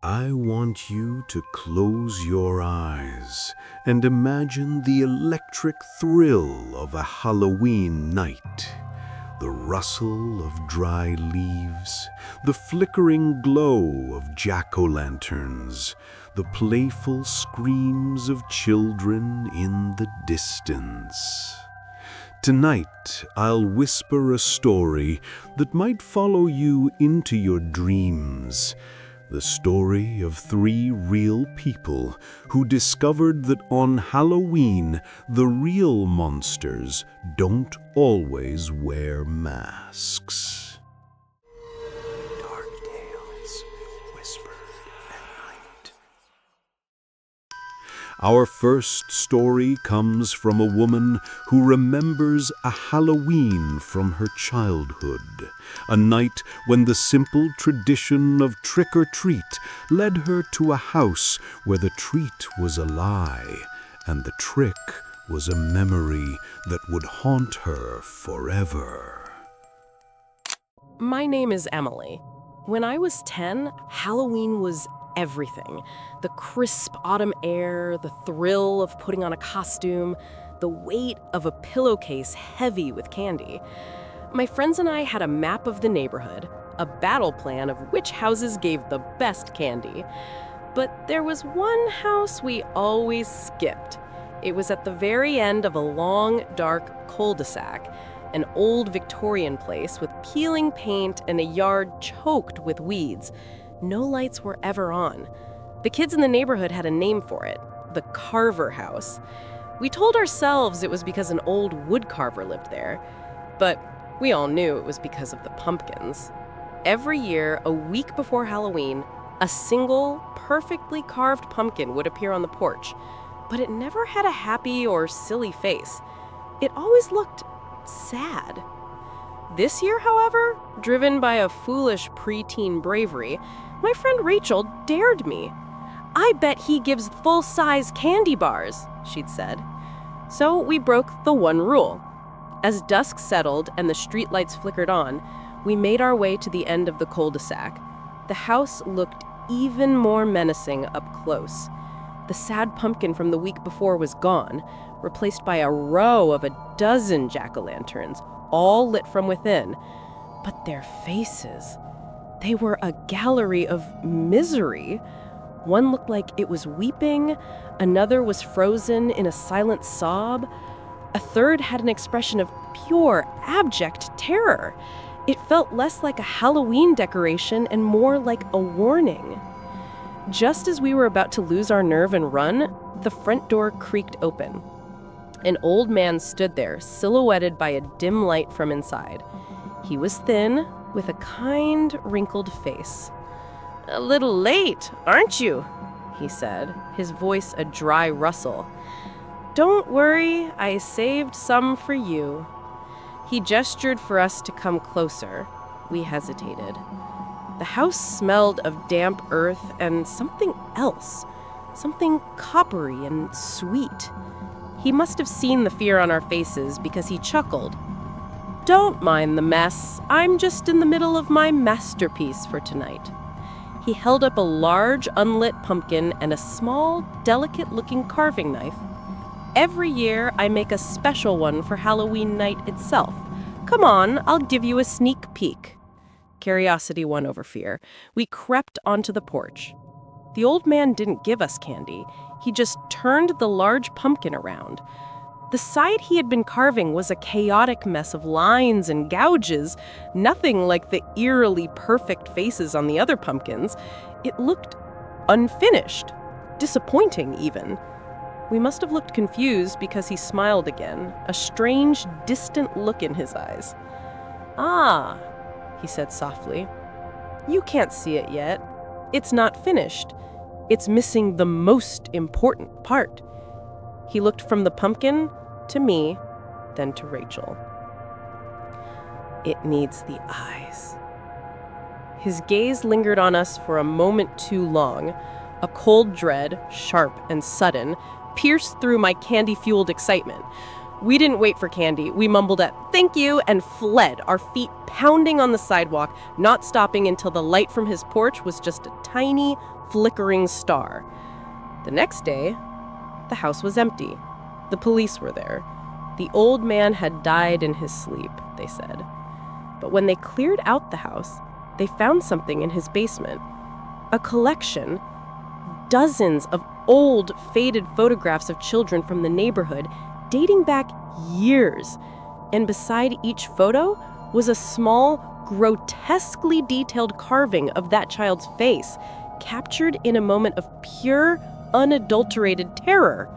I want you to close your eyes and imagine the electric thrill of a Halloween night. The rustle of dry leaves, the flickering glow of jack-o'-lanterns, the playful screams of children in the distance. Tonight, I'll whisper a story that might follow you into your dreams. The story of 3 real people who discovered that on Halloween, the real monsters don't always wear masks. Dark tales whispered at night. Our first story comes from a woman who remembers a Halloween from her childhood, a night when the simple tradition of trick-or-treat led her to a house where the treat was a lie and the trick was a memory that would haunt her forever. My name is Emily. When I was 10, Halloween was everything. The crisp autumn air, the thrill of putting on a costume, the weight of a pillowcase heavy with candy. My friends and I had a map of the neighborhood, a battle plan of which houses gave the best candy. But there was one house we always skipped. It was at the very end of a long, dark cul-de-sac, an old Victorian place with peeling paint and a yard choked with weeds. No lights were ever on. The kids in the neighborhood had a name for it, the Carver house. We told ourselves it was because an old wood carver lived there, but we all knew it was because of the pumpkins. Every year, a week before Halloween, a single, perfectly carved pumpkin would appear on the porch, but it never had a happy or silly face. It always looked sad. This year, however, driven by a foolish preteen bravery, my friend Rachel dared me. "I bet he gives full-size candy bars," she'd said. So we broke the one rule. As dusk settled and the streetlights flickered on, we made our way to the end of the cul-de-sac. The house looked even more menacing up close. The sad pumpkin from the week before was gone, replaced by a row of a dozen jack-o'-lanterns, all lit from within. But their faces, they were a gallery of misery. One looked like it was weeping, another was frozen in a silent sob. A third had an expression of pure, abject terror. It felt less like a Halloween decoration and more like a warning. Just as we were about to lose our nerve and run, the front door creaked open. An old man stood there, silhouetted by a dim light from inside. He was thin, with a kind, wrinkled face. "A little late, aren't you?" he said, his voice a dry rustle. "Don't worry, I saved some for you." He gestured for us to come closer. We hesitated. The house smelled of damp earth and something else, something coppery and sweet. He must have seen the fear on our faces because he chuckled. "Don't mind the mess. I'm just in the middle of my masterpiece for tonight." He held up a large, unlit pumpkin and a small, delicate-looking carving knife. "Every year, I make a special one for Halloween night itself. Come on, I'll give you a sneak peek." Curiosity won over fear. We crept onto the porch. The old man didn't give us candy. He just turned the large pumpkin around. The side he had been carving was a chaotic mess of lines and gouges, nothing like the eerily perfect faces on the other pumpkins. It looked unfinished, disappointing even. We must have looked confused because he smiled again, a strange, distant look in his eyes. "Ah," he said softly, "you can't see it yet. It's not finished. It's missing the most important part." He looked from the pumpkin to me, then to Rachel. "It needs the eyes." His gaze lingered on us for a moment too long. A cold dread, sharp and sudden, pierced through my candy-fueled excitement. We didn't wait for candy. We mumbled a "thank you" and fled, our feet pounding on the sidewalk, not stopping until the light from his porch was just a tiny, flickering star. The next day, the house was empty. The police were there. The old man had died in his sleep, they said. But when they cleared out the house, they found something in his basement. A collection, dozens of old, faded photographs of children from the neighborhood dating back years. And beside each photo was a small, grotesquely detailed carving of that child's face, captured in a moment of pure, unadulterated terror.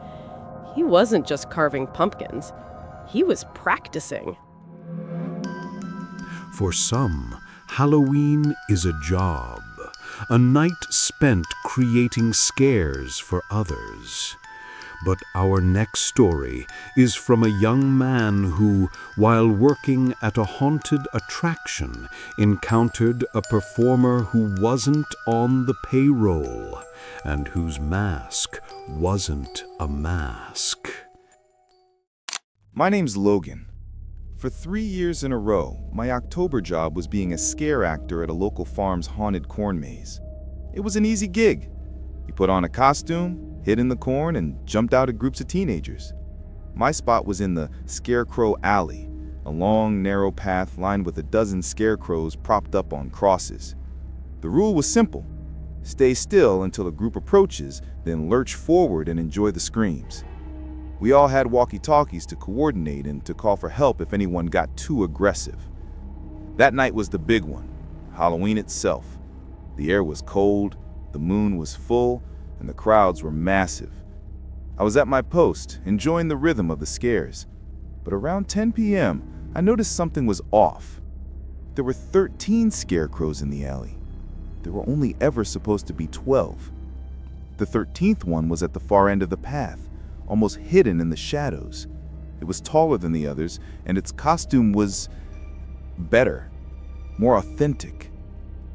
He wasn't just carving pumpkins. He was practicing. For some, Halloween is a job, a night spent creating scares for others. But our next story is from a young man who, while working at a haunted attraction, encountered a performer who wasn't on the payroll and whose mask wasn't a mask. My name's Logan. For 3 years in a row, my October job was being a scare actor at a local farm's haunted corn maze. It was an easy gig. You put on a costume, hid in the corn, and jumped out at groups of teenagers. My spot was in the Scarecrow Alley, a long, narrow path lined with a dozen scarecrows propped up on crosses. The rule was simple. Stay still until a group approaches, then lurch forward and enjoy the screams. We all had walkie-talkies to coordinate and to call for help if anyone got too aggressive. That night was the big one, Halloween itself. The air was cold, the moon was full, and the crowds were massive. I was at my post, enjoying the rhythm of the scares. But around 10 p.m., I noticed something was off. There were 13 scarecrows in the alley. There were only ever supposed to be 12. The 13th one was at the far end of the path, almost hidden in the shadows. It was taller than the others, and its costume was better, more authentic.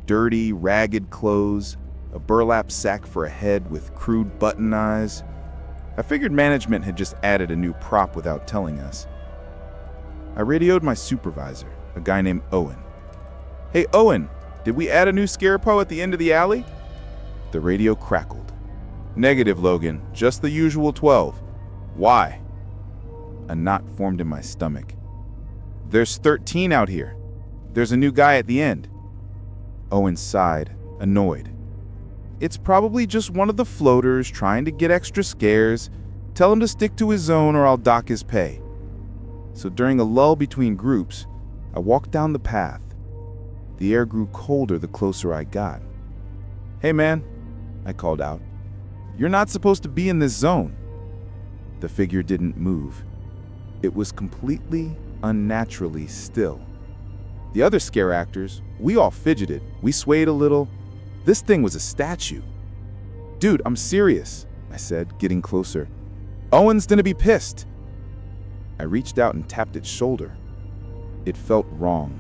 Dirty, ragged clothes, a burlap sack for a head with crude button eyes. I figured management had just added a new prop without telling us. I radioed my supervisor, a guy named Owen. "Hey Owen, did we add a new scarecrow at the end of the alley?" The radio crackled. "Negative, Logan, just the usual 12. Why?" A knot formed in my stomach. "There's 13 out here. There's a new guy at the end." Owen sighed, annoyed. "It's probably just one of the floaters trying to get extra scares. Tell him to stick to his zone or I'll dock his pay." So during a lull between groups, I walked down the path. The air grew colder the closer I got. "Hey man," I called out. "You're not supposed to be in this zone." The figure didn't move. It was completely, unnaturally still. The other scare actors, we all fidgeted. We swayed a little. This thing was a statue. "Dude, I'm serious," I said, getting closer. "Owen's gonna be pissed." I reached out and tapped its shoulder. It felt wrong.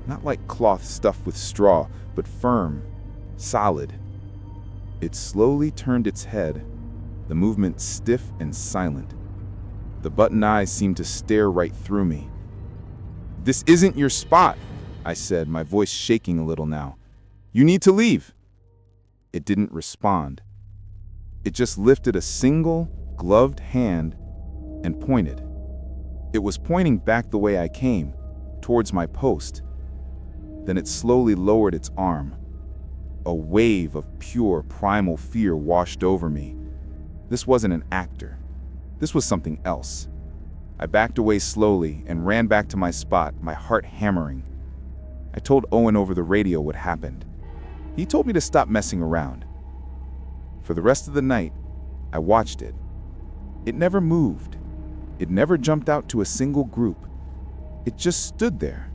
Not like cloth stuffed with straw, but firm, solid. It slowly turned its head, the movement stiff and silent. The button eyes seemed to stare right through me. "This isn't your spot," I said, my voice shaking a little now. "You need to leave." It didn't respond. It just lifted a single, gloved hand and pointed. It was pointing back the way I came, towards my post. Then it slowly lowered its arm. A wave of pure, primal fear washed over me. This wasn't an actor. This was something else. I backed away slowly and ran back to my spot, my heart hammering. I told Owen over the radio what happened. He told me to stop messing around. For the rest of the night, I watched it. It never moved. It never jumped out to a single group. It just stood there,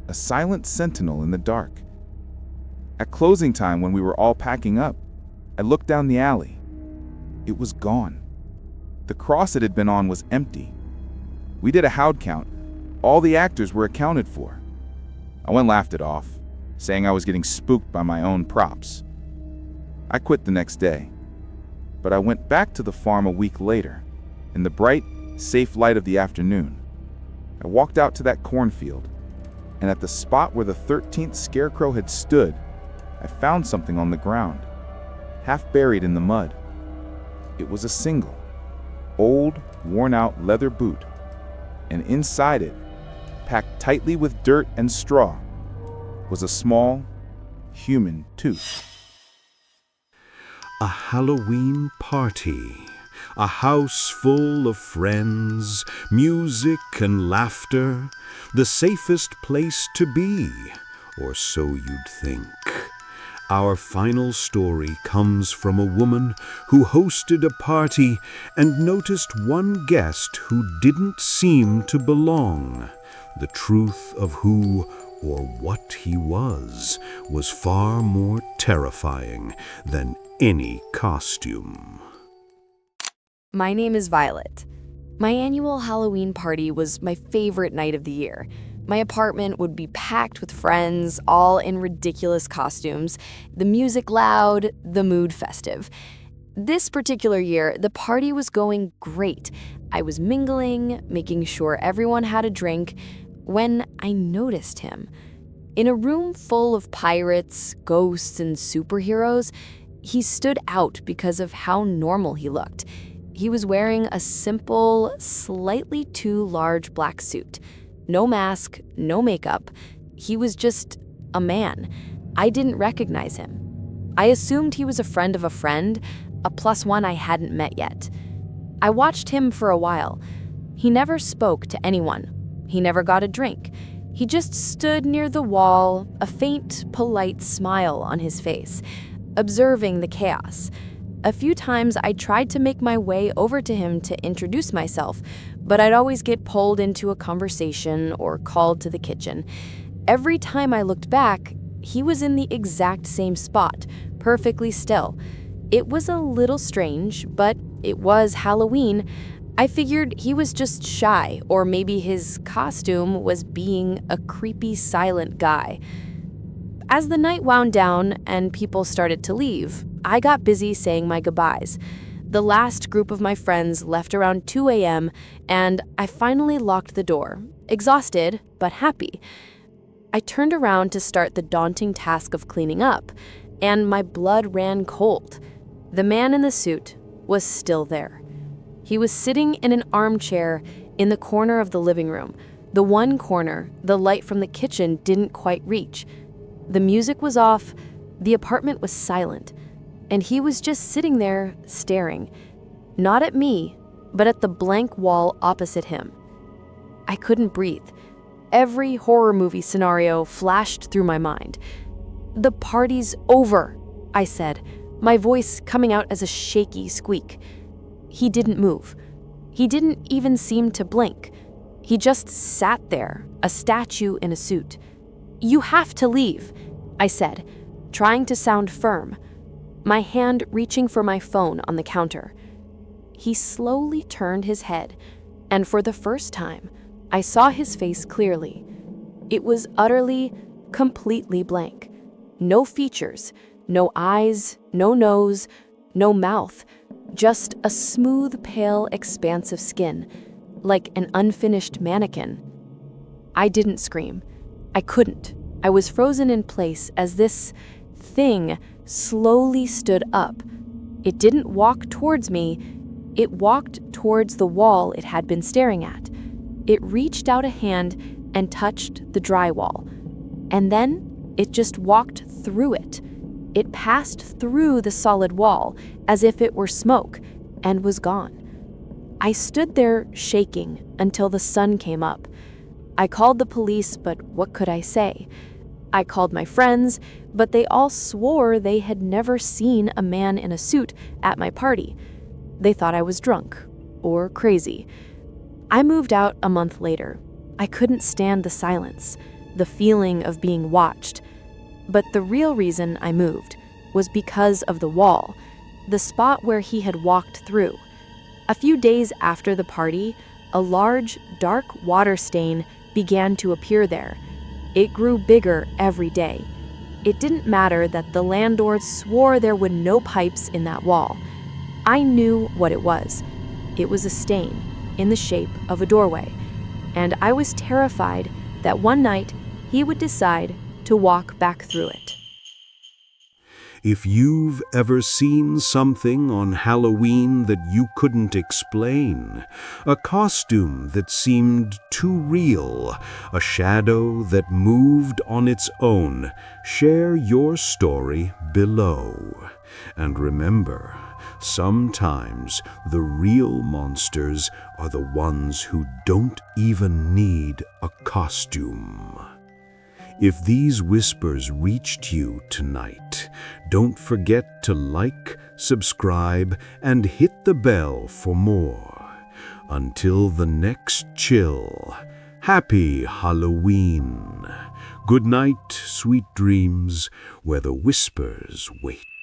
a silent sentinel in the dark. At closing time, when we were all packing up, I looked down the alley. It was gone. The cross it had been on was empty. We did a howd count. All the actors were accounted for. Owen laughed it off, saying I was getting spooked by my own props. I quit the next day, but I went back to the farm a week later, in the bright, safe light of the afternoon. I walked out to that cornfield, and at the spot where the 13th scarecrow had stood, I found something on the ground. half buried in the mud. It was a single, old, worn-out leather boot, and inside it, packed tightly with dirt and straw, was a small, human tooth. A Halloween party. A house full of friends, music and laughter. The safest place to be, or so you'd think. Our final story comes from a woman who hosted a party and noticed one guest who didn't seem to belong. The truth of who or what he was far more terrifying than any costume. My name is Violet. My annual Halloween party was my favorite night of the year. My apartment would be packed with friends, all in ridiculous costumes, the music loud, the mood festive. This particular year, the party was going great. I was mingling, making sure everyone had a drink, when I noticed him. In a room full of pirates, ghosts, and superheroes, he stood out because of how normal he looked. He was wearing a simple, slightly too large black suit. No mask, no makeup. He was just a man. I didn't recognize him. I assumed he was a friend of a friend, a +1 I hadn't met yet. I watched him for a while. He never spoke to anyone. He never got a drink. He just stood near the wall, a faint, polite smile on his face, observing the chaos. A few times I tried to make my way over to him to introduce myself, but I'd always get pulled into a conversation or called to the kitchen. Every time I looked back, he was in the exact same spot, perfectly still. It was a little strange, but it was Halloween. I figured he was just shy, or maybe his costume was being a creepy, silent guy. As the night wound down and people started to leave, I got busy saying my goodbyes. The last group of my friends left around 2 a.m., and I finally locked the door, exhausted but happy. I turned around to start the daunting task of cleaning up, and my blood ran cold. The man in the suit was still there. He was sitting in an armchair in the corner of the living room, the one corner the light from the kitchen didn't quite reach. The music was off, the apartment was silent, and he was just sitting there staring, not at me, but at the blank wall opposite him. I couldn't breathe. Every horror movie scenario flashed through my mind. "The party's over," I said, my voice coming out as a shaky squeak. He didn't move. He didn't even seem to blink. He just sat there, a statue in a suit. "You have to leave," I said, trying to sound firm, my hand reaching for my phone on the counter. He slowly turned his head, and for the first time, I saw his face clearly. It was utterly, completely blank. No features, no eyes, no nose, no mouth, just a smooth, pale expanse of skin, like an unfinished mannequin. I didn't scream. I couldn't. I was frozen in place as this thing slowly stood up. It didn't walk towards me. It walked towards the wall it had been staring at. It reached out a hand and touched the drywall. And then it just walked through it. It passed through the solid wall as if it were smoke and was gone. I stood there shaking until the sun came up. I called the police, but what could I say? I called my friends, but they all swore they had never seen a man in a suit at my party. They thought I was drunk or crazy. I moved out a month later. I couldn't stand the silence, the feeling of being watched. But the real reason I moved was because of the wall, the spot where he had walked through. A few days after the party, a large, dark water stain began to appear there. It grew bigger every day. It didn't matter that the landlord swore there were no pipes in that wall. I knew what it was. It was a stain in the shape of a doorway, and I was terrified that one night he would decide to walk back through it. If you've ever seen something on Halloween that you couldn't explain, a costume that seemed too real, a shadow that moved on its own, share your story below. And remember, sometimes the real monsters are the ones who don't even need a costume. If these whispers reached you tonight, don't forget to like, subscribe, and hit the bell for more. Until the next chill, happy Halloween. Good night, sweet dreams, where the whispers wait.